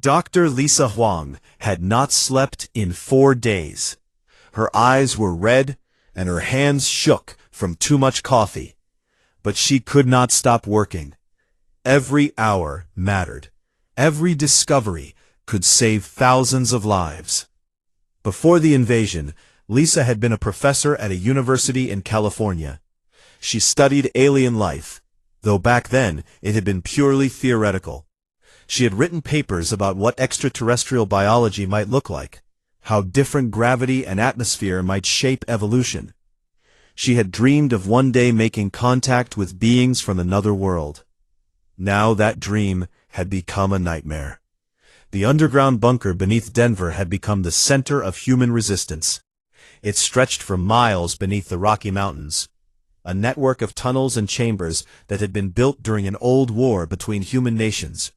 Dr. Lisa Huang had not slept in 4 days. Her eyes were red and her hands shook from too much coffee. But she could not stop working. Every hour mattered. Every discovery could save thousands of lives. Before the invasion, Lisa had been a professor at a university in California. She studied alien life, though back then it had been purely theoretical. She had written papers about what extraterrestrial biology might look like, how different gravity and atmosphere might shape evolution. She had dreamed of one day making contact with beings from another world. Now that dream had become a nightmare. The underground bunker beneath Denver had become the center of human resistance. It stretched for miles beneath the Rocky Mountains, a network of tunnels and chambers that had been built during an old war between human nations.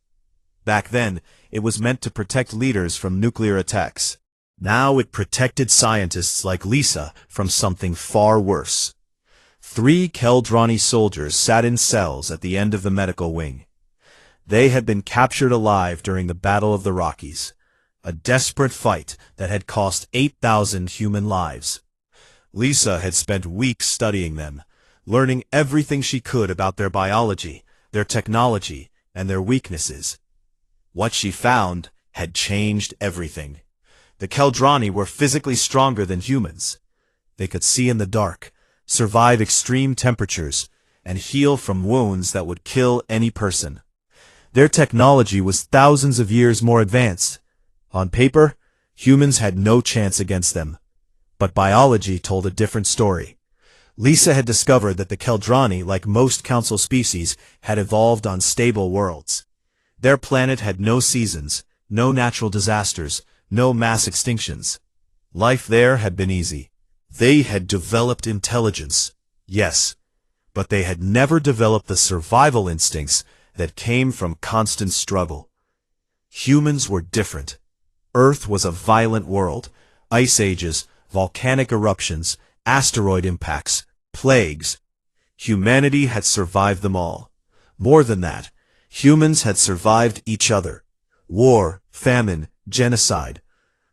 Back then, it was meant to protect leaders from nuclear attacks. Now it protected scientists like Lisa from something far worse. 3 Keldrani soldiers sat in cells at the end of the medical wing. They had been captured alive during the Battle of the Rockies, a desperate fight that had cost 8,000 human lives. Lisa had spent weeks studying them, learning everything she could about their biology, their technology, and their weaknesses. What she found had changed everything. The Keldrani were physically stronger than humans. They could see in the dark, survive extreme temperatures, and heal from wounds that would kill any person. Their technology was thousands of years more advanced. On paper, humans had no chance against them. But biology told a different story. Lisa had discovered that the Keldrani, like most council species, had evolved on stable worlds. Their planet had no seasons, no natural disasters, no mass extinctions. Life there had been easy. They had developed intelligence, yes, but they had never developed the survival instincts that came from constant struggle. Humans were different. Earth was a violent world. Ice ages, volcanic eruptions, asteroid impacts, plagues. Humanity had survived them all. More than that, humans had survived each other. War, famine, genocide.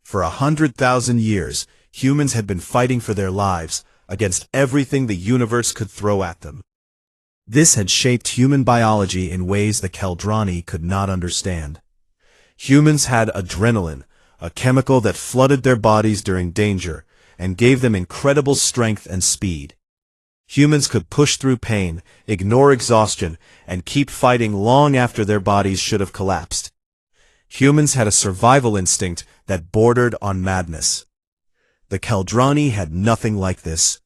For 100,000 years, humans had been fighting for their lives against everything the universe could throw at them. This had shaped human biology in ways the Keldrani could not understand. Humans had adrenaline, a chemical that flooded their bodies during danger and gave them incredible strength and speed. Humans could push through pain, ignore exhaustion, and keep fighting long after their bodies should have collapsed. Humans had a survival instinct that bordered on madness. The Keldrani had nothing like this.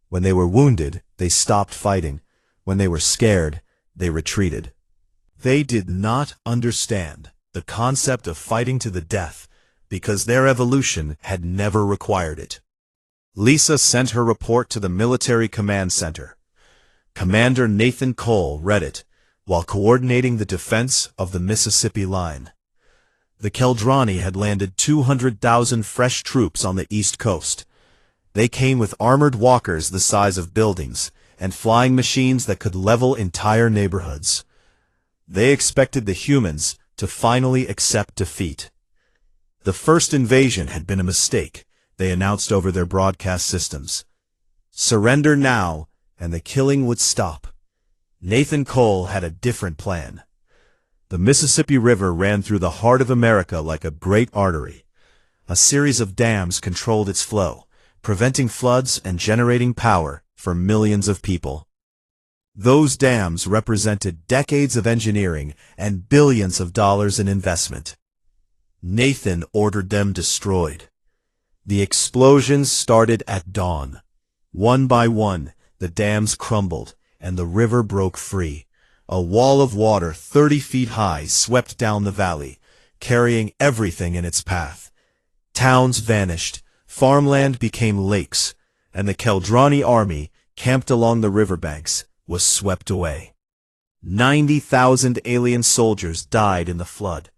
When they were wounded, they stopped fighting. When they were scared, they retreated. They did not understand the concept of fighting to the death because their evolution had never required it. Lisa sent her report to the Military Command Center. Commander Nathan Cole read it while coordinating the defense of the Mississippi Line. The Keldrani had landed 200,000 fresh troops on the East Coast. They came with armored walkers the size of buildings and flying machines that could level entire neighborhoods. They expected the humans to finally accept defeat. The first invasion had been a mistake, they announced over their broadcast systems. Surrender now, and the killing would stop. Nathan Cole had a different plan. The Mississippi River ran through the heart of America like a great artery. A series of dams controlled its flow, preventing floods and generating power for millions of people. Those dams represented decades of engineering and billions of dollars in investment. Nathan ordered them destroyed. The explosions started at dawn. One by one, the dams crumbled, and the river broke free. A wall of water 30 feet high swept down the valley, carrying everything in its path. Towns vanished, farmland became lakes, and the Keldrani army, camped along the riverbanks, was swept away. 90,000 alien soldiers died in the flood.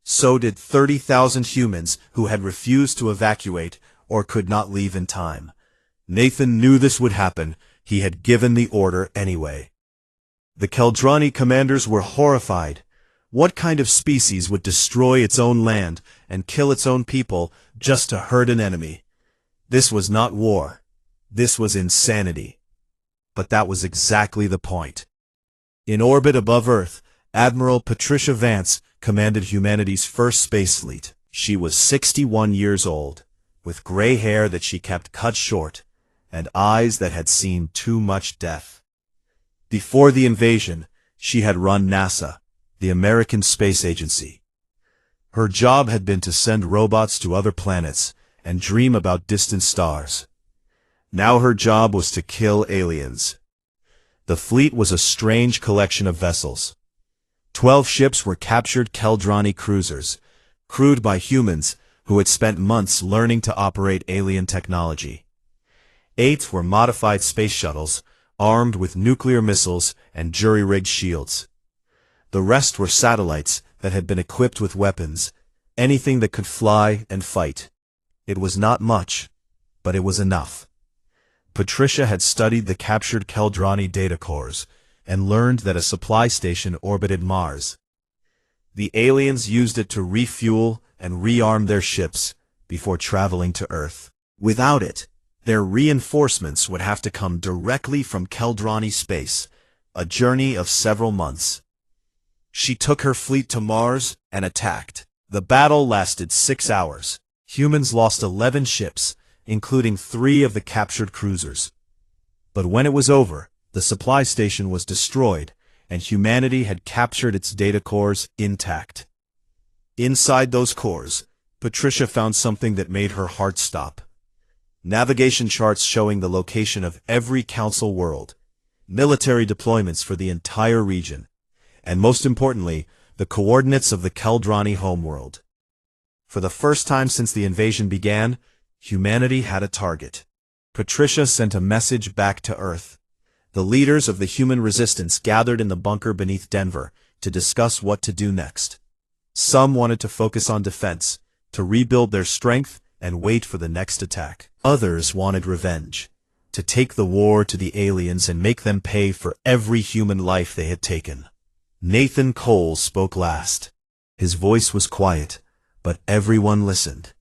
So did 30,000 humans who had refused to evacuate or could not leave in time. Nathan knew this would happen. He had given the order anyway. The Keldrani commanders were horrified. What kind of species would destroy its own land and kill its own people just to hurt an enemy? This was not war. This was insanity. But that was exactly the point. In orbit above Earth, Admiral Patricia Vance commanded humanity's first space fleet. She was 61 years old, with gray hair that she kept cut short, and eyes that had seen too much death. Before the invasion, she had run NASA, the American Space Agency. Her job had been to send robots to other planets and dream about distant stars. Now her job was to kill aliens. The fleet was a strange collection of vessels. 12 ships were captured Keldrani cruisers, crewed by humans who had spent months learning to operate alien technology. 8 were modified space shuttles, armed with nuclear missiles and jury-rigged shields. The rest were satellites that had been equipped with weapons, anything that could fly and fight. It was not much, but it was enough. Patricia had studied the captured Keldrani data cores and learned that a supply station orbited Mars. The aliens used it to refuel and rearm their ships before traveling to Earth. Without it, their reinforcements would have to come directly from Keldrani space, a journey of several months. She took her fleet to Mars and attacked. The battle lasted 6 hours. Humans lost 11 ships, including 3 of the captured cruisers. But when it was over, the supply station was destroyed, and humanity had captured its data cores intact. Inside those cores, Patricia found something that made her heart stop. Navigation charts showing the location of every Council world, military deployments for the entire region, and most importantly, the coordinates of the Keldrani homeworld. For the first time since the invasion began, humanity had a target. Patricia sent a message back to Earth. The leaders of the human resistance gathered in the bunker beneath Denver to discuss what to do next. Some wanted to focus on defense, to rebuild their strength and wait for the next attack. Others wanted revenge, to take the war to the aliens and make them pay for every human life they had taken. Nathan Cole spoke last. His voice was quiet, but everyone listened.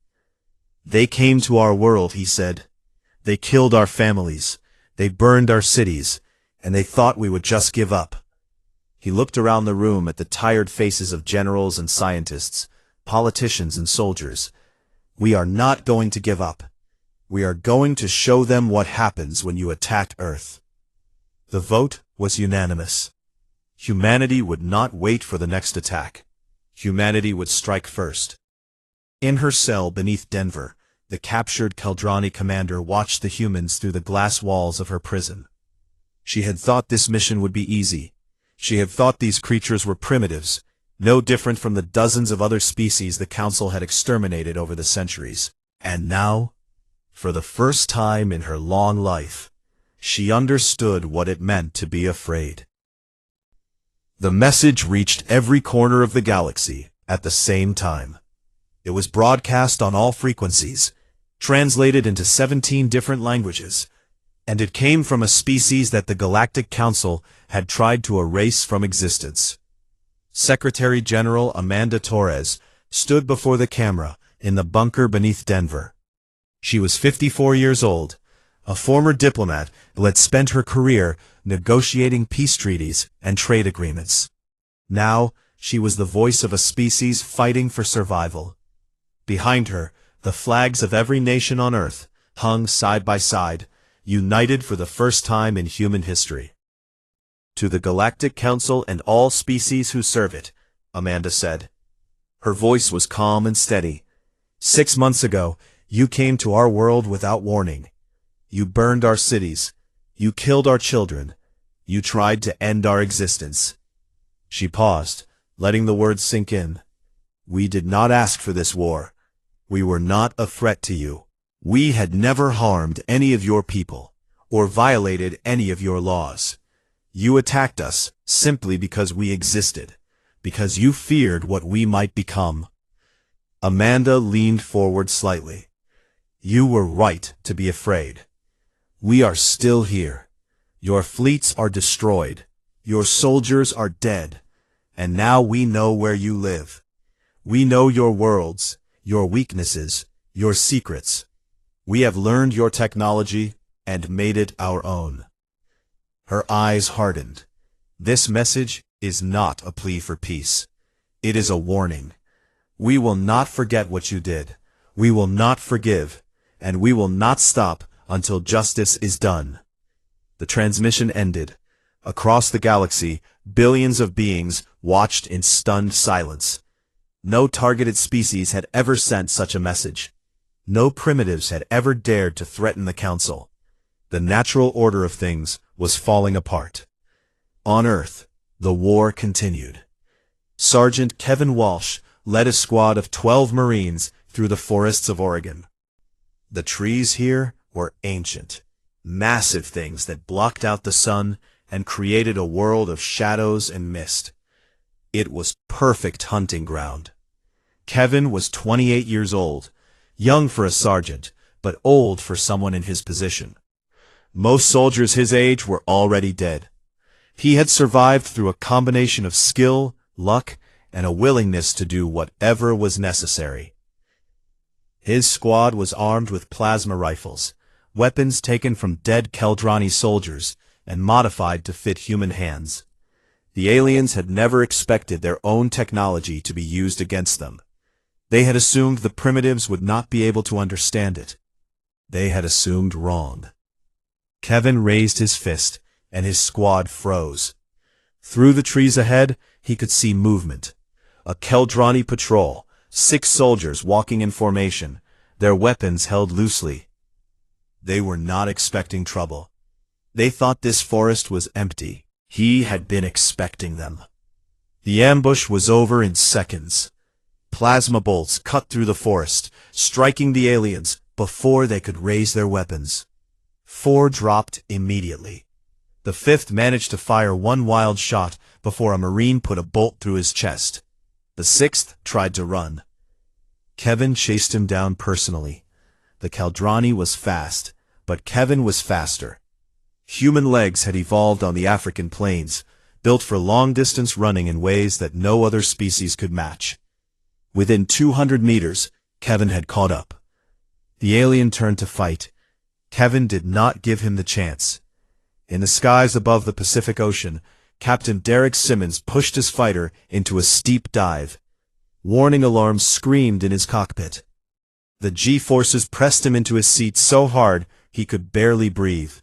"They came to our world," he said. "They killed our families, they burned our cities, and they thought we would just give up." He looked around the room at the tired faces of generals and scientists, politicians and soldiers. "We are not going to give up. We are going to show them what happens when you attack Earth." The vote was unanimous. Humanity would not wait for the next attack. Humanity would strike first. In her cell beneath Denver, the captured Keldrani commander watched the humans through the glass walls of her prison. She had thought this mission would be easy. She had thought these creatures were primitives, no different from the dozens of other species the Council had exterminated over the centuries. And now, for the first time in her long life, she understood what it meant to be afraid. The message reached every corner of the galaxy at the same time. It was broadcast on all frequencies, translated into 17 different languages, and it came from a species that the Galactic Council had tried to erase from existence. Secretary General Amanda Torres stood before the camera in the bunker beneath Denver. She was 54 years old, a former diplomat who had spent her career negotiating peace treaties and trade agreements. Now, she was the voice of a species fighting for survival. Behind her, the flags of every nation on Earth hung side by side, united for the first time in human history. "To the Galactic Council and all species who serve it," Amanda said. Her voice was calm and steady. "6 months ago, you came to our world without warning. You burned our cities. You killed our children. You tried to end our existence." She paused, letting the words sink in. "We did not ask for this war. We were not a threat to you. We had never harmed any of your people, or violated any of your laws. You attacked us simply because we existed, because you feared what we might become." Amanda leaned forward slightly. "You were right to be afraid. We are still here. Your fleets are destroyed. Your soldiers are dead. and now we know where you live. We know your worlds, your weaknesses, your secrets. We have learned your technology and made it our own." Her eyes hardened. This message is not a plea for peace. It is a warning. We will not forget what you did. We will not forgive, and we will not stop until justice is done. The transmission ended. Across the galaxy, billions of beings watched in stunned silence. No targeted species had ever sent such a message. No primitives had ever dared to threaten the Council. The natural order of things was falling apart. On Earth, the war continued. Sergeant Kevin Walsh led a squad of 12 Marines through the forests of Oregon. The trees here were ancient, massive things that blocked out the sun and created a world of shadows and mist. It was perfect hunting ground. Kevin was 28 years old, young for a sergeant, but old for someone in his position. Most soldiers his age were already dead. He had survived through a combination of skill, luck, and a willingness to do whatever was necessary. His squad was armed with plasma rifles, weapons taken from dead Keldrani soldiers and modified to fit human hands. The aliens had never expected their own technology to be used against them. They had assumed the primitives would not be able to understand it. They had assumed wrong. Kevin raised his fist, and his squad froze. Through the trees ahead, he could see movement. A Keldrani patrol, 6 soldiers walking in formation, their weapons held loosely. They were not expecting trouble. They thought this forest was empty. He had been expecting them. The ambush was over in seconds. Plasma bolts cut through the forest, striking the aliens before they could raise their weapons. 4 dropped immediately. The 5th managed to fire one wild shot before a Marine put a bolt through his chest. The 6th tried to run. Kevin chased him down personally. The Keldrani was fast, but Kevin was faster. Human legs had evolved on the African plains, built for long-distance running in ways that no other species could match. Within 200 meters, Kevin had caught up. The alien turned to fight. Kevin did not give him the chance. In the skies above the Pacific Ocean, Captain Derek Simmons pushed his fighter into a steep dive. Warning alarms screamed in his cockpit. The G-forces pressed him into his seat so hard he could barely breathe.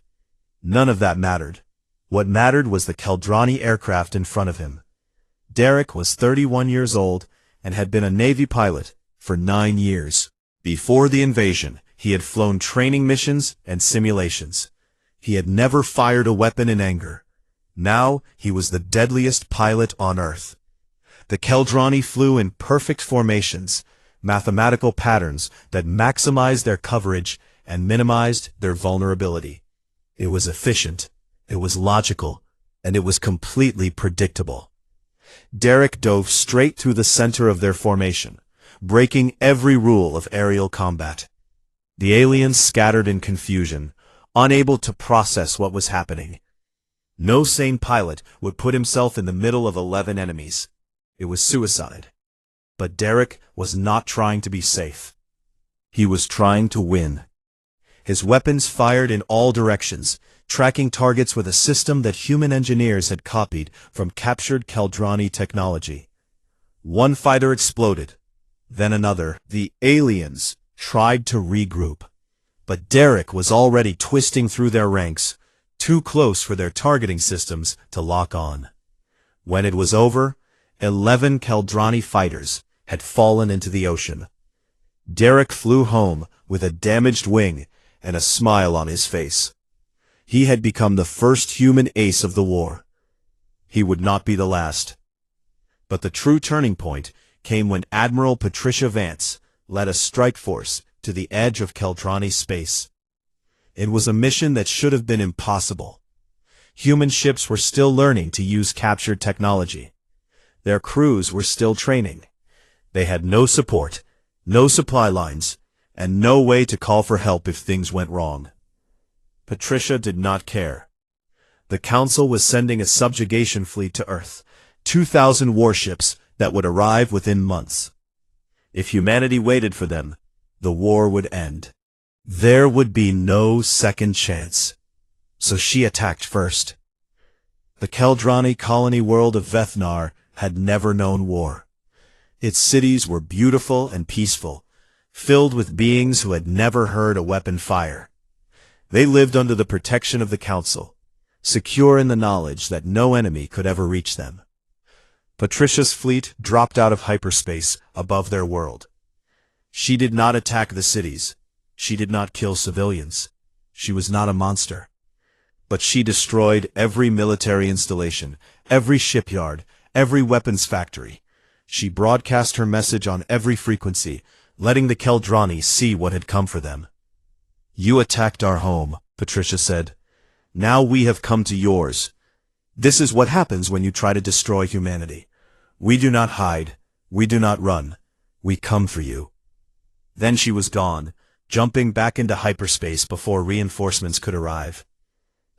None of that mattered. What mattered was the Keldrani aircraft in front of him. Derek was 31 years old and had been a Navy pilot for 9 years. Before the invasion, he had flown training missions and simulations. He had never fired a weapon in anger. Now he was the deadliest pilot on Earth. The Keldrani flew in perfect formations, mathematical patterns that maximized their coverage and minimized their vulnerability. It was efficient, it was logical, and it was completely predictable. Derek dove straight through the center of their formation, breaking every rule of aerial combat. The aliens scattered in confusion, unable to process what was happening. No sane pilot would put himself in the middle of 11 enemies. It was suicide. But Derek was not trying to be safe. He was trying to win. His weapons fired in all directions, tracking targets with a system that human engineers had copied from captured Keldrani technology. One fighter exploded, then another. The aliens tried to regroup. But Derek was already twisting through their ranks, too close for their targeting systems to lock on. When it was over, 11 Keldrani fighters had fallen into the ocean. Derek flew home with a damaged wing and a smile on his face. He had become the first human ace of the war. He would not be the last. But the true turning point came when Admiral Patricia Vance led a strike force to the edge of Keldrani space. It was a mission that should have been impossible. Human ships were still learning to use captured technology. Their crews were still training. They had no support, no supply lines, and no way to call for help if things went wrong. Patricia did not care. The Council was sending a subjugation fleet to Earth, 2,000 warships that would arrive within months. If humanity waited for them, the war would end. There would be no second chance. So she attacked first. The Keldrani colony world of Vethnar had never known war. Its cities were beautiful and peaceful, filled with beings who had never heard a weapon fire. They lived under the protection of the Council, secure in the knowledge that no enemy could ever reach them. Patricia's fleet dropped out of hyperspace above their world. She did not attack the cities. She did not kill civilians. She was not a monster. But she destroyed every military installation, every shipyard, every weapons factory. She broadcast her message on every frequency, letting the Keldrani see what had come for them. "You attacked our home," Patricia said. "Now we have come to yours. This is what happens when you try to destroy humanity. We do not hide. We do not run. We come for you." Then she was gone, jumping back into hyperspace before reinforcements could arrive.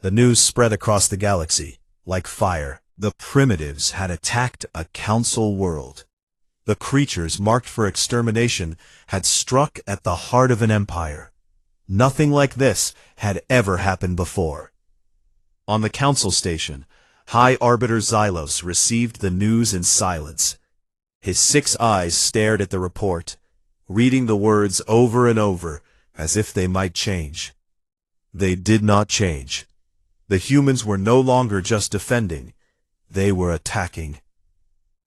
The news spread across the galaxy, like fire. The primitives had attacked a council world. The creatures marked for extermination had struck at the heart of an empire. Nothing like this had ever happened before. On the council station, High Arbiter Xylos received the news in silence. His 6 eyes stared at the report, reading the words over and over as if they might change. They did not change. The humans were no longer just defending, they were attacking.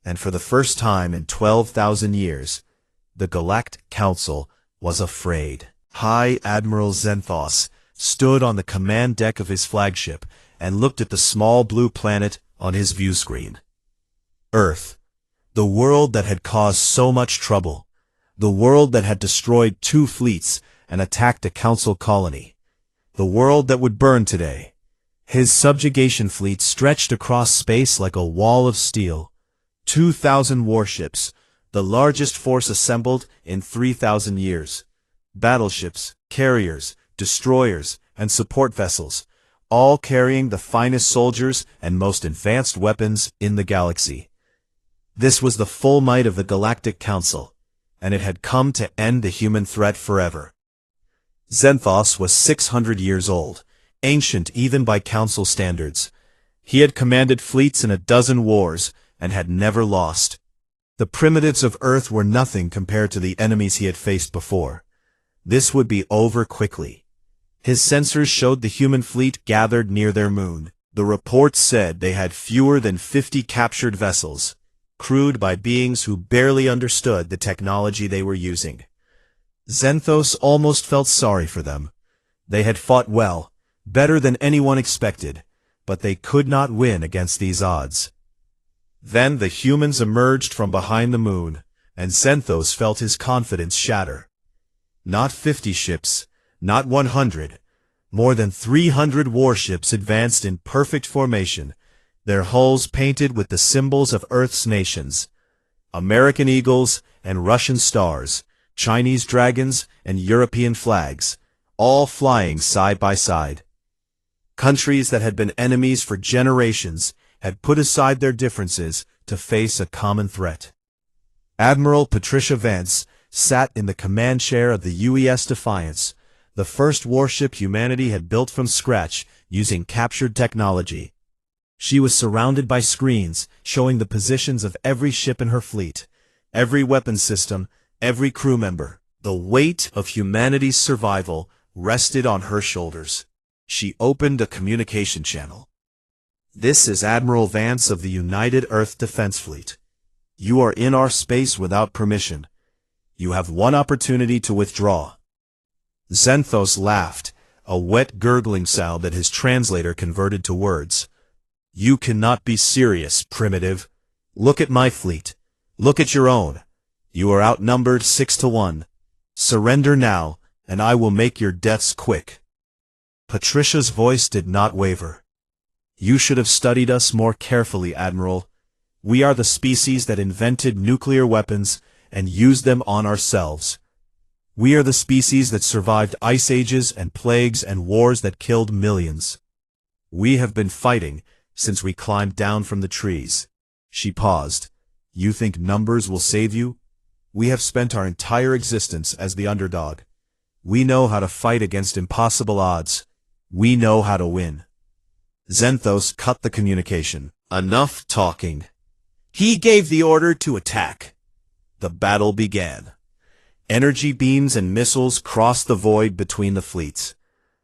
And for the first time in 12,000 years, the Galactic Council was afraid. High Admiral Xenthos stood on the command deck of his flagship and looked at the small blue planet on his view screen. Earth, the world that had caused so much trouble, the world that had destroyed 2 fleets and attacked a council colony, the world that would burn today. His subjugation fleet stretched across space like a wall of steel. 2,000 warships, the largest force assembled in 3,000 years. Battleships, carriers, destroyers, and support vessels, all carrying the finest soldiers and most advanced weapons in the galaxy. This was the full might of the Galactic Council, and it had come to end the human threat forever. Xenthos was 600 years old, ancient even by council standards. He had commanded fleets in a dozen wars and had never lost. The primitives of Earth were nothing compared to the enemies he had faced before. This would be over quickly. His sensors showed the human fleet gathered near their moon. The reports said they had fewer than 50 captured vessels, crewed by beings who barely understood the technology they were using. Xenthos almost felt sorry for them. They had fought well, better than anyone expected, but they could not win against these odds. Then the humans emerged from behind the moon, and Xenthos felt his confidence shatter. Not 50 ships, not 100, more than 300 warships advanced in perfect formation, their hulls painted with the symbols of Earth's nations: American eagles and Russian stars, Chinese dragons and European flags, all flying side by side. Countries that had been enemies for generations had put aside their differences to face a common threat. Admiral Patricia Vance sat in the command chair of the UES Defiance, the first warship humanity had built from scratch using captured technology. She was surrounded by screens showing the positions of every ship in her fleet, every weapon system, every crew member. The weight of humanity's survival rested on her shoulders. She opened a communication channel. "This is Admiral Vance of the United Earth Defense Fleet. You are in our space without permission. You have one opportunity to withdraw." Xenthos laughed, a wet gurgling sound that his translator converted to words. "You cannot be serious, primitive. Look at my fleet. Look at your own. You are outnumbered 6-1. Surrender now, and I will make your deaths quick." Patricia's voice did not waver. "You should have studied us more carefully, Admiral. We are the species that invented nuclear weapons and used them on ourselves. We are the species that survived ice ages and plagues and wars that killed millions. We have been fighting since we climbed down from the trees." She paused. You think numbers will save you? We have spent our entire existence as the underdog. We know how to fight against impossible odds. We know how to win. Xanthos cut the communication. Enough talking. He gave the order to attack. The battle began. Energy beams and missiles crossed the void between the fleets.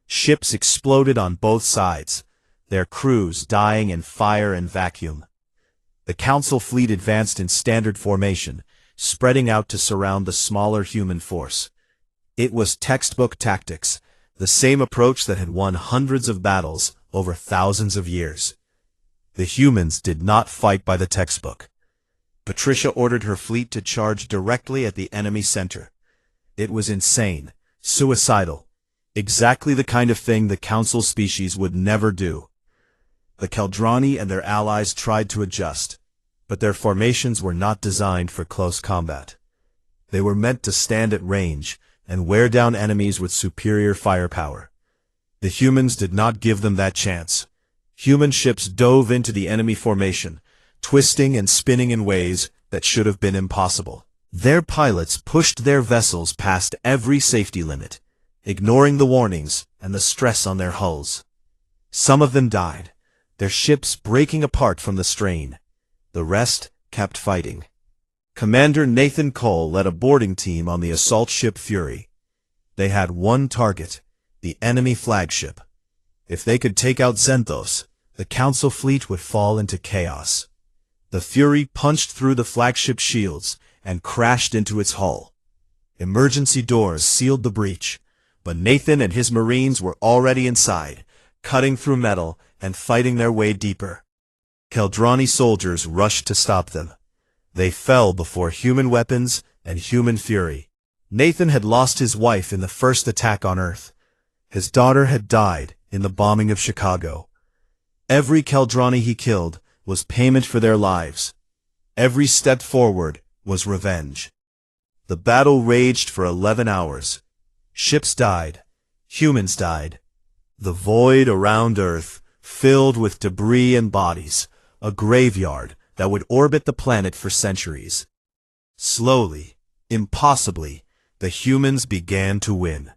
Ships exploded on both sides, their crews dying in fire and vacuum. The Council fleet advanced in standard formation, spreading out to surround the smaller human force. It was textbook tactics, the same approach that had won hundreds of battles over thousands of years. The humans did not fight by the textbook. Patricia ordered her fleet to charge directly at the enemy center. It was insane, suicidal, exactly the kind of thing the Council species would never do. The Keldrani and their allies tried to adjust, but their formations were not designed for close combat. They were meant to stand at range and wear down enemies with superior firepower. The humans did not give them that chance. Human ships dove into the enemy formation, twisting and spinning in ways that should have been impossible. Their pilots pushed their vessels past every safety limit, ignoring the warnings and the stress on their hulls. Some of them died, their ships breaking apart from the strain. The rest kept fighting. Commander Nathan Cole led a boarding team on the assault ship Fury. They had one target, the enemy flagship. If they could take out Xanthos, the Council fleet would fall into chaos. The Fury punched through the flagship shields and crashed into its hull. Emergency doors sealed the breach, but Nathan and his Marines were already inside, cutting through metal and fighting their way deeper. Keldrani soldiers rushed to stop them. They fell before human weapons and human fury. Nathan had lost his wife in the first attack on Earth. His daughter had died in the bombing of Chicago. Every Keldrani he killed was payment for their lives. Every step forward was revenge. The battle raged for 11 hours. Ships died. Humans died. The void around Earth filled with debris and bodies, a graveyard that would orbit the planet for centuries. Slowly, impossibly, the humans began to win.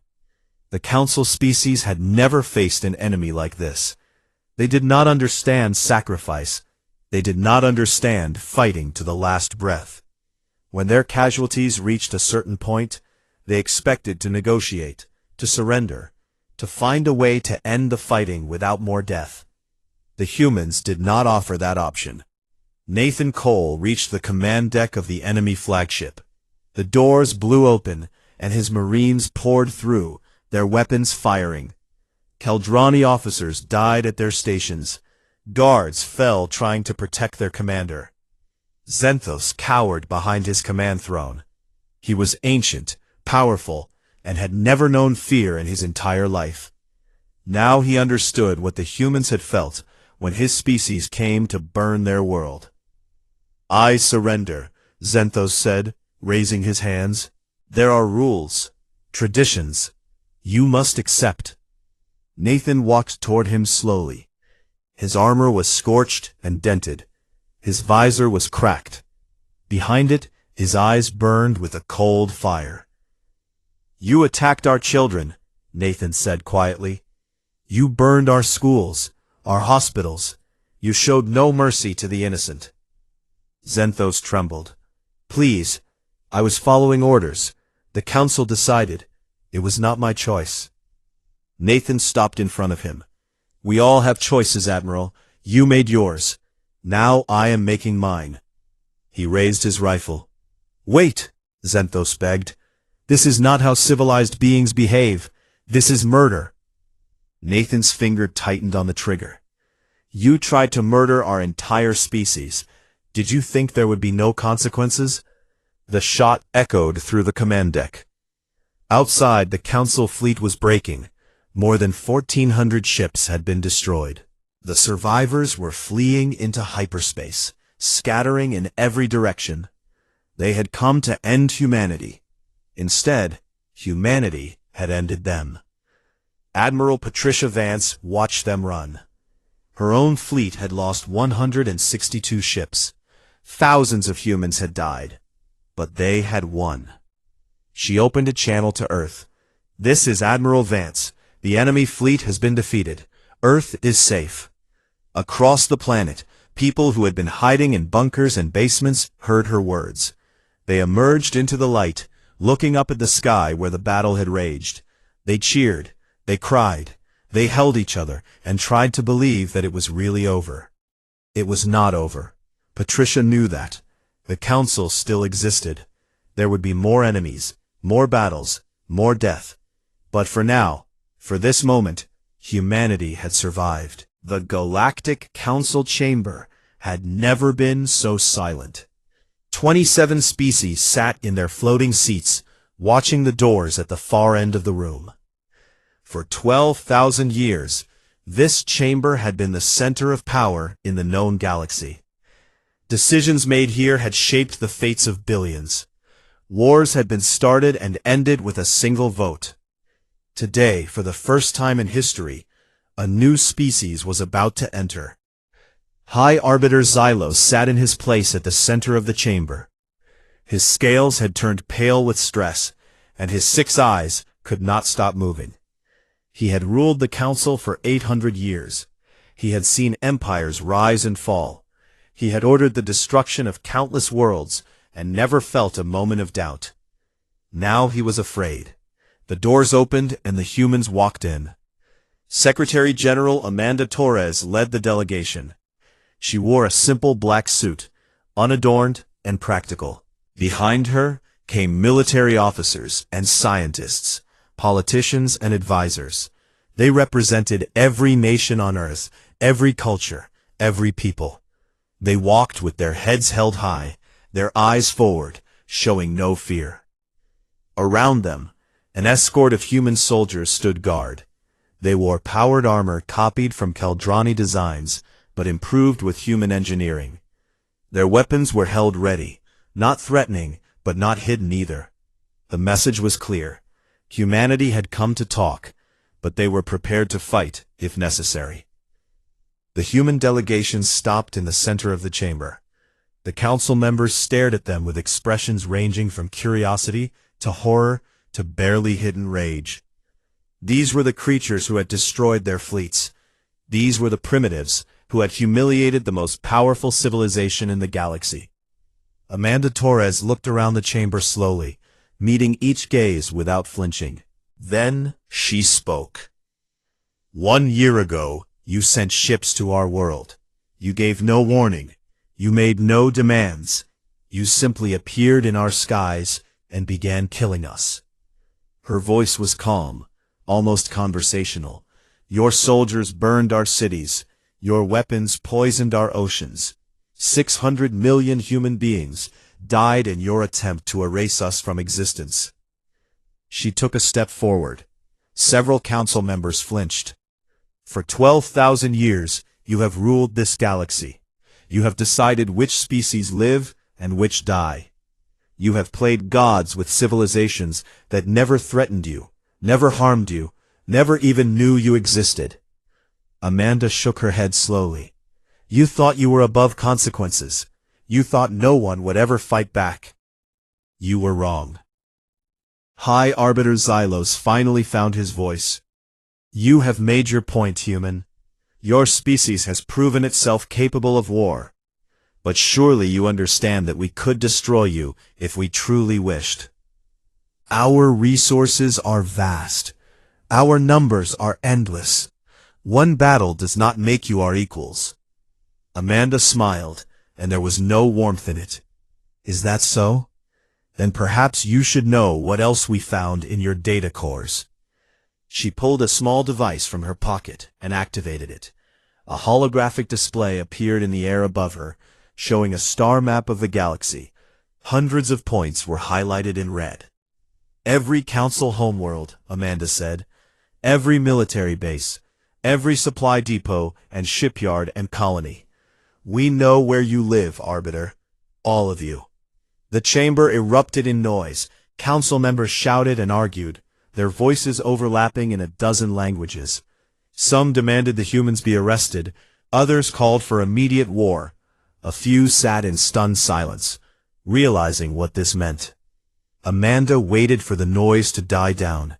The Council species had never faced an enemy like this. They did not understand sacrifice. They did not understand fighting to the last breath. When their casualties reached a certain point, they expected to negotiate, to surrender, to find a way to end the fighting without more death. The humans did not offer that option. Nathan Cole reached the command deck of the enemy flagship. The doors blew open, and his Marines poured through, their weapons firing. Keldrani officers died at their stations. Guards fell trying to protect their commander. Xanthos cowered behind his command throne. He was ancient, powerful, and had never known fear in his entire life. Now he understood what the humans had felt when his species came to burn their world. I surrender, Xanthos said, raising his hands. There are rules, traditions. You must accept. Nathan walked toward him slowly. His armor was scorched and dented. His visor was cracked. Behind it, his eyes burned with a cold fire. You attacked our children, Nathan said quietly. You burned our schools, our hospitals. You showed no mercy to the innocent. Xanthos trembled. Please, I was following orders. The Council decided. It was not my choice. Nathan stopped in front of him. We all have choices, Admiral. You made yours. Now I am making mine. He raised his rifle. Wait, Xanthos begged. This is not how civilized beings behave. This is murder. Nathan's finger tightened on the trigger. You tried to murder our entire species. Did you think there would be no consequences? The shot echoed through the command deck. Outside, the Council fleet was breaking. More than 1,400 ships had been destroyed. The survivors were fleeing into hyperspace, scattering in every direction. They had come to end humanity. Instead, humanity had ended them. Admiral Patricia Vance watched them run. Her own fleet had lost 162 ships. Thousands of humans had died, but they had won. She opened a channel to Earth. "This is Admiral Vance. The enemy fleet has been defeated. Earth is safe." Across the planet, people who had been hiding in bunkers and basements heard her words. They emerged into the light, looking up at the sky where the battle had raged. They cheered, they cried, they held each other, and tried to believe that it was really over. It was not over. Patricia knew that. The Council still existed. There would be more enemies, more battles, more death. But for now, for this moment, humanity had survived. The Galactic Council chamber had never been so silent. 27 species sat in their floating seats, watching the doors at the far end of the room. For 12,000 years, this chamber had been the center of power in the known galaxy. Decisions made here had shaped the fates of billions. Wars had been started and ended with a single vote. Today, for the first time in history, a new species was about to enter. High Arbiter Xylos sat in his place at the center of the chamber. His scales had turned pale with stress, and his 6 eyes could not stop moving. He had ruled the Council for 800 years. He had seen empires rise and fall. He had ordered the destruction of countless worlds, and never felt a moment of doubt. Now he was afraid. The doors opened and the humans walked in. Secretary General Amanda Torres led the delegation. She wore a simple black suit, unadorned and practical. Behind her came military officers and scientists, politicians and advisors. They represented every nation on Earth, every culture, every people. They walked with their heads held high, their eyes forward, showing no fear. Around them, an escort of human soldiers stood guard. They wore powered armor copied from Keldrani designs, but improved with human engineering. Their weapons were held ready, not threatening, but not hidden either. The message was clear. Humanity had come to talk, but they were prepared to fight, if necessary. The human delegation stopped in the center of the chamber. The council members stared at them with expressions ranging from curiosity to horror to barely hidden rage. These were the creatures who had destroyed their fleets. These were the primitives who had humiliated the most powerful civilization in the galaxy. Amanda Torres looked around the chamber slowly, meeting each gaze without flinching. Then she spoke. "1 year ago, you sent ships to our world. You gave no warning. You made no demands. You simply appeared in our skies and began killing us." Her voice was calm, almost conversational. "Your soldiers burned our cities. Your weapons poisoned our oceans. 600 million human beings died in your attempt to erase us from existence." She took a step forward. Several council members flinched. "For 12,000 years, you have ruled this galaxy. You have decided which species live and which die. You have played gods with civilizations that never threatened you, never harmed you, never even knew you existed." Amanda shook her head slowly. "You thought you were above consequences. You thought no one would ever fight back. You were wrong." High Arbiter Xylos finally found his voice. "You have made your point, human. Your species has proven itself capable of war. But surely you understand that we could destroy you if we truly wished. Our resources are vast. Our numbers are endless. One battle does not make you our equals." Amanda smiled, and there was no warmth in it. "Is that so? Then perhaps you should know what else we found in your data cores." She pulled a small device from her pocket and activated it. A holographic display appeared in the air above her, showing a star map of the galaxy. Hundreds of points were highlighted in red. "Every council homeworld," Amanda said. "Every military base. Every supply depot and shipyard and colony. We know where you live, Arbiter. All of you." The chamber erupted in noise. Council members shouted and argued, their voices overlapping in a dozen languages. Some demanded the humans be arrested, others called for immediate war. A few sat in stunned silence, realizing what this meant. Amanda waited for the noise to die down.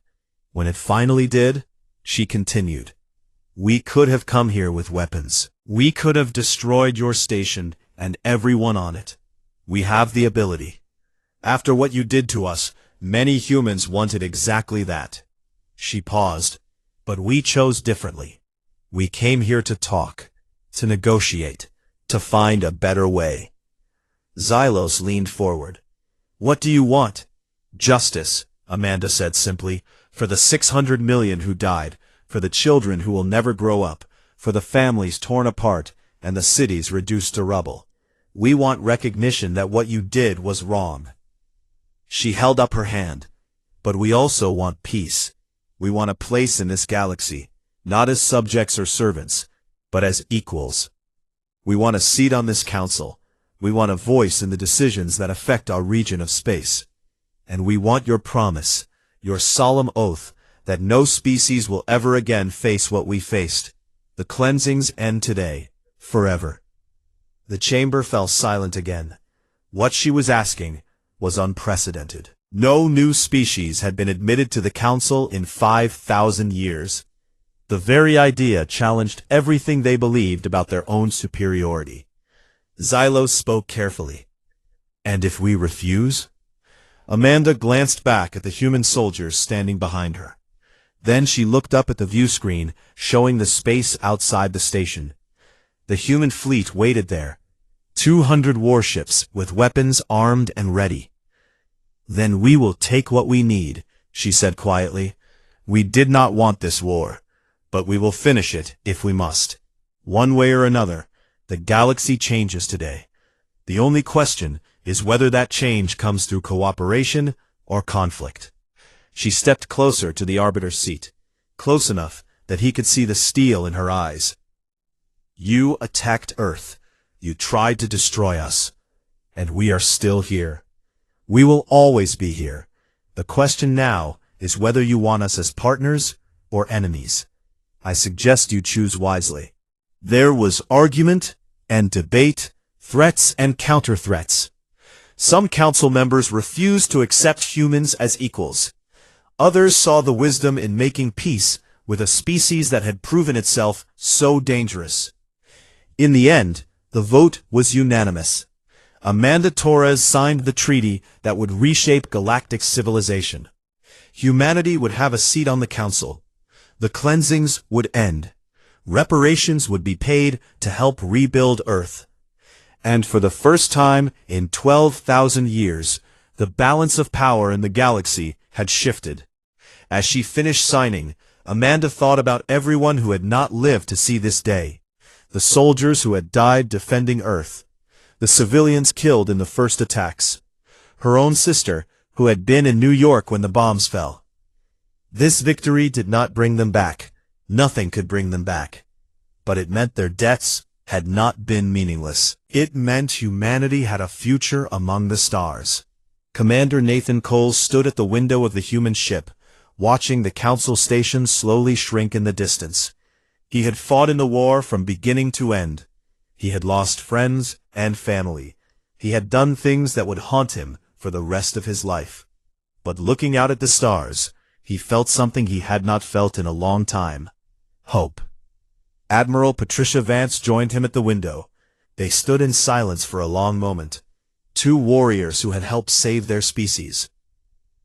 When it finally did, she continued. We could have come here with weapons. We could have destroyed your station and everyone on it. We have the ability. After what you did to us, many humans wanted exactly that. She paused, but we chose differently. We came here to talk, to negotiate, to find a better way. Xylos leaned forward. What do you want? Justice, Amanda said simply, for the 600 million who died, for the children who will never grow up, for the families torn apart and the cities reduced to rubble. We want recognition that what you did was wrong. She held up her hand. But we also want peace. We want a place in this galaxy, not as subjects or servants, but as equals. We want a seat on this council. We want a voice in the decisions that affect our region of space. And we want your promise, your solemn oath, that no species will ever again face what we faced. The cleansings end today, forever. The chamber fell silent again. What she was asking was unprecedented. No new species had been admitted to the council in 5,000 years. The very idea challenged everything they believed about their own superiority. Xylos spoke carefully. And if we refuse? Amanda glanced back at the human soldiers standing behind her. Then she looked up at the view screen, showing the space outside the station. The human fleet waited there. 200 warships with weapons armed and ready. Then we will take what we need, she said quietly. We did not want this war, but we will finish it if we must. One way or another, the galaxy changes today. The only question is whether that change comes through cooperation or conflict. She stepped closer to the arbiter's seat, close enough that he could see the steel in her eyes. You attacked Earth. You tried to destroy us. And we are still here. We will always be here. The question now is whether you want us as partners or enemies. I suggest you choose wisely. There was argument and debate, threats and counter-threats. Some council members refused to accept humans as equals. Others saw the wisdom in making peace with a species that had proven itself so dangerous. In the end, the vote was unanimous. Amanda Torres signed the treaty that would reshape galactic civilization. Humanity would have a seat on the council. The cleansings would end. Reparations would be paid to help rebuild Earth. And for the first time in 12,000 years, the balance of power in the galaxy had shifted. As she finished signing, Amanda thought about everyone who had not lived to see this day. The soldiers who had died defending Earth. The civilians killed in the first attacks. Her own sister, who had been in New York when the bombs fell. This victory did not bring them back. Nothing could bring them back. But it meant their deaths had not been meaningless. It meant humanity had a future among the stars. Commander Nathan Coles stood at the window of the human ship, watching the council station slowly shrink in the distance. He had fought in the war from beginning to end. He had lost friends and family. He had done things that would haunt him for the rest of his life. But looking out at the stars, he felt something he had not felt in a long time. Hope. Admiral Patricia Vance joined him at the window. They stood in silence for a long moment. Two warriors who had helped save their species.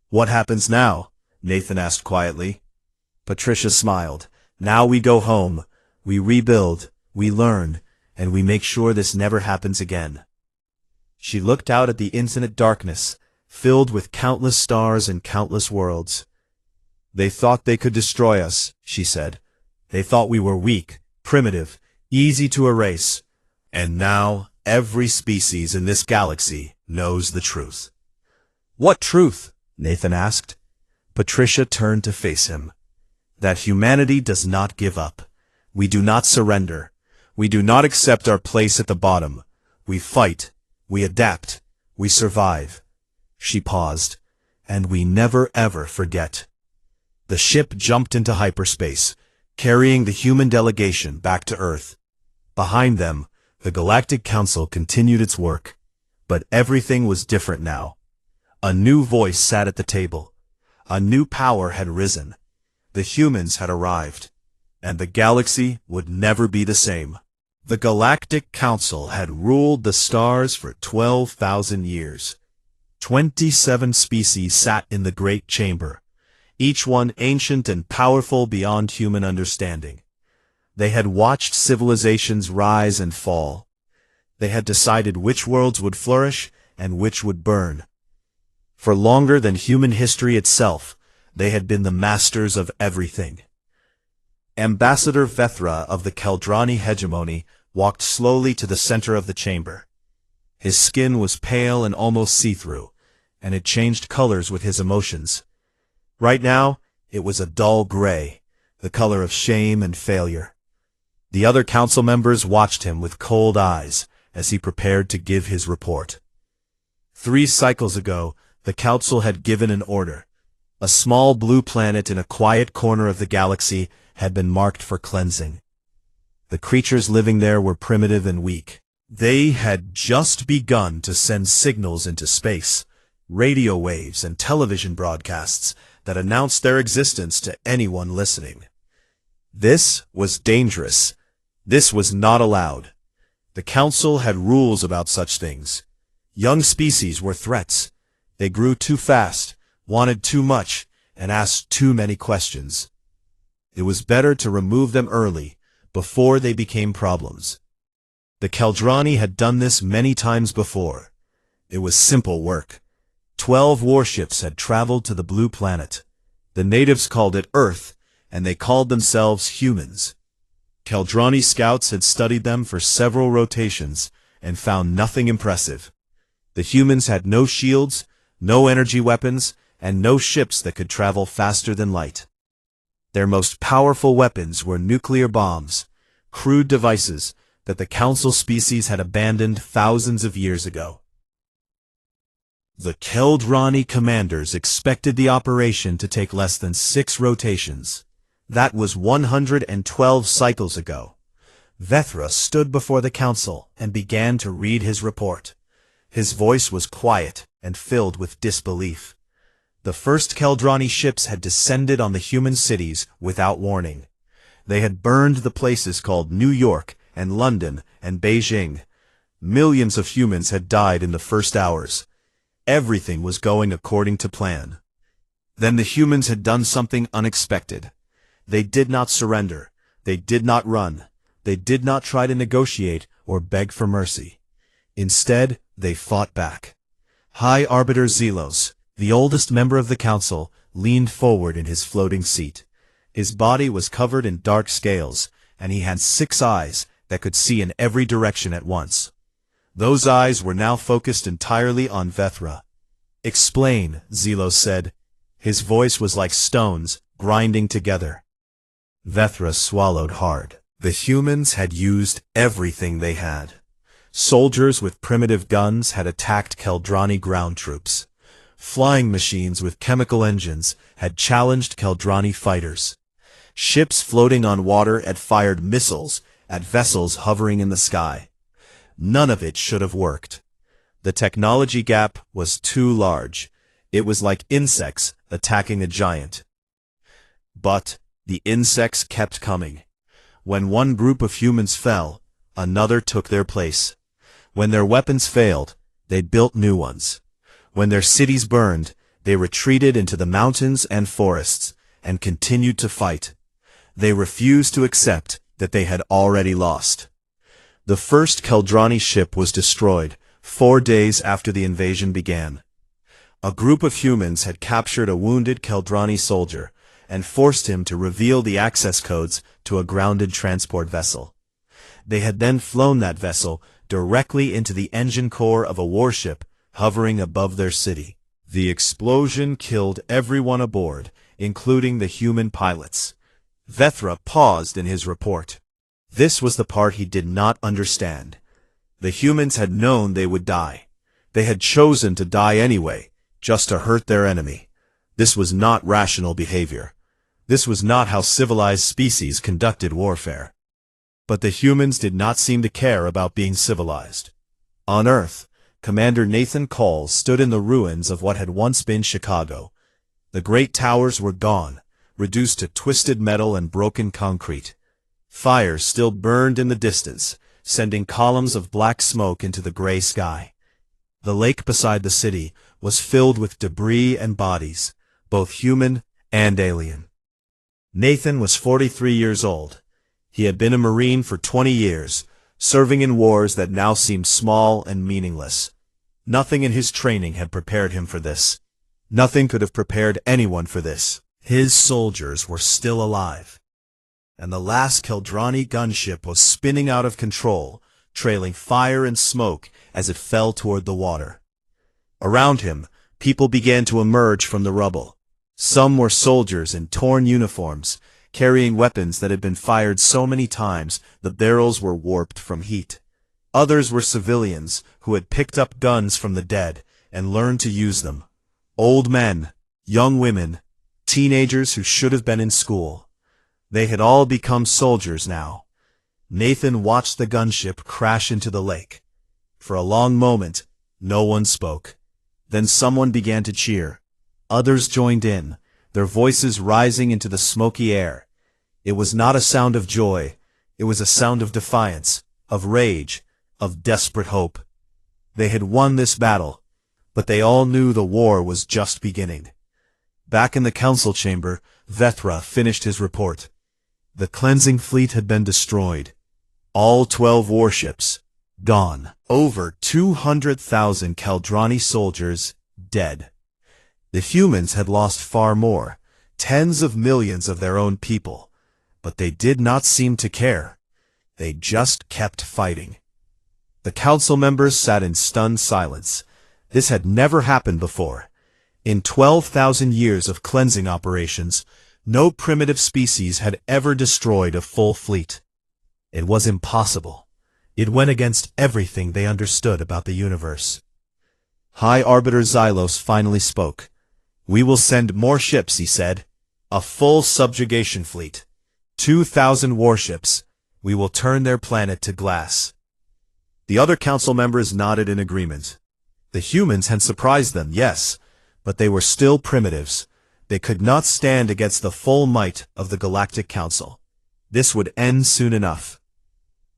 What happens now? Nathan asked quietly. Patricia smiled. Now we go home. We rebuild. We learn. And we make sure this never happens again. She looked out at the infinite darkness, filled with countless stars and countless worlds. They thought they could destroy us, she said. They thought we were weak, primitive, easy to erase. And now every species in this galaxy knows the truth. What truth? Nathan asked. Patricia turned to face him. That humanity does not give up. We do not surrender. We do not accept our place at the bottom. We fight. We adapt. We survive. She paused. And we never ever forget. The ship jumped into hyperspace, carrying the human delegation back to Earth. Behind them, The Galactic Council continued its work, but everything was different now. A new voice sat at the table. A new power had risen. The humans had arrived, and the galaxy would never be the same. The Galactic Council had ruled the stars for 12,000 years. 27 species sat in the Great Chamber, each one ancient and powerful beyond human understanding. They had watched civilizations rise and fall. They had decided which worlds would flourish and which would burn. For longer than human history itself, they had been the masters of everything. Ambassador Vethra of the Keldrani hegemony walked slowly to the center of the chamber. His skin was pale and almost see-through, and it changed colors with his emotions. Right now, it was a dull gray, the color of shame and failure. The other council members watched him with cold eyes as he prepared to give his report. 3 cycles ago, the council had given an order. A small blue planet in a quiet corner of the galaxy had been marked for cleansing. The creatures living there were primitive and weak. They had just begun to send signals into space, radio waves and television broadcasts that announced their existence to anyone listening. This was dangerous. This was not allowed. The council had rules about such things. Young species were threats. They grew too fast, wanted too much, and asked too many questions. It was better to remove them early, before they became problems. The Keldrani had done this many times before. It was simple work. 12 warships had traveled to the blue planet. The natives called it Earth, and they called themselves humans. Keldrani scouts had studied them for several rotations and found nothing impressive. The humans had no shields, no energy weapons, and no ships that could travel faster than light. Their most powerful weapons were nuclear bombs, crude devices that the council species had abandoned thousands of years ago. The Keldrani commanders expected the operation to take less than 6 rotations. That was 112 cycles ago. Vethra stood before the council and began to read his report. His voice was quiet and filled with disbelief. The first Keldrani ships had descended on the human cities without warning. They had burned the places called New York and London and Beijing. Millions of humans had died in the first hours. Everything was going according to plan. Then the humans had done something unexpected. They did not surrender. They did not run. They did not try to negotiate or beg for mercy. Instead, they fought back. High Arbiter Zelos, the oldest member of the council, leaned forward in his floating seat. His body was covered in dark scales, and he had 6 eyes that could see in every direction at once. Those eyes were now focused entirely on Vethra. "Explain," Zelos said. His voice was like stones grinding together. Vethra swallowed hard. The humans had used everything they had. Soldiers with primitive guns had attacked Keldrani ground troops. Flying machines with chemical engines had challenged Keldrani fighters. Ships floating on water had fired missiles at vessels hovering in the sky. None of it should have worked. The technology gap was too large. It was like insects attacking a giant. But the insects kept coming. When one group of humans fell, another took their place. When their weapons failed, they built new ones. When their cities burned, they retreated into the mountains and forests and continued to fight. They refused to accept that they had already lost. The first Keldrani ship was destroyed 4 days after the invasion began. A group of humans had captured a wounded Keldrani soldier and forced him to reveal the access codes to a grounded transport vessel. They had then flown that vessel directly into the engine core of a warship hovering above their city. The explosion killed everyone aboard, including the human pilots. Vethra paused in his report. This was the part he did not understand. The humans had known they would die. They had chosen to die anyway, just to hurt their enemy. This was not rational behavior. This was not how civilized species conducted warfare. But the humans did not seem to care about being civilized. On Earth, Commander Nathan Cole stood in the ruins of what had once been Chicago. The great towers were gone, reduced to twisted metal and broken concrete. Fires still burned in the distance, sending columns of black smoke into the gray sky. The lake beside the city was filled with debris and bodies, both human and alien. Nathan was 43 years old. He had been a Marine for 20 years, serving in wars that now seemed small and meaningless. Nothing in his training had prepared him for this. Nothing could have prepared anyone for this. His soldiers were still alive. And the last Keldrani gunship was spinning out of control, trailing fire and smoke as it fell toward the water. Around him, people began to emerge from the rubble. Some were soldiers in torn uniforms, carrying weapons that had been fired so many times the barrels were warped from heat. Others were civilians who had picked up guns from the dead and learned to use them. Old men, young women, teenagers who should have been in school. They had all become soldiers now. Nathan watched the gunship crash into the lake. For a long moment, no one spoke. Then someone began to cheer. Others joined in, their voices rising into the smoky air. It was not a sound of joy. It was a sound of defiance, of rage, of desperate hope. They had won this battle, but they all knew the war was just beginning. Back in the council chamber, Vethra finished his report. The cleansing fleet had been destroyed. All 12 warships, gone. Over 200,000 Keldrani soldiers, dead. The humans had lost far more, tens of millions of their own people. But they did not seem to care. They just kept fighting. The council members sat in stunned silence. This had never happened before. In 12,000 years of cleansing operations, no primitive species had ever destroyed a full fleet. It was impossible. It went against everything they understood about the universe. High Arbiter Xylos finally spoke. "We will send more ships," he said. "A full subjugation fleet. 2,000 warships. We will turn their planet to glass." The other council members nodded in agreement. The humans had surprised them, yes, but they were still primitives. They could not stand against the full might of the Galactic Council. This would end soon enough.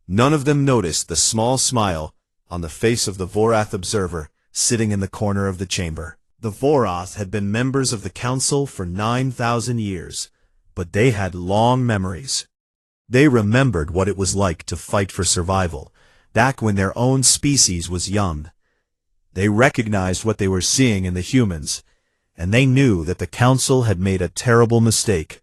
None of them noticed the small smile on the face of the Vorath observer sitting in the corner of the chamber. The Vorath had been members of the Council for 9,000 years, but they had long memories. They remembered what it was like to fight for survival, back when their own species was young. They recognized what they were seeing in the humans, and they knew that the Council had made a terrible mistake.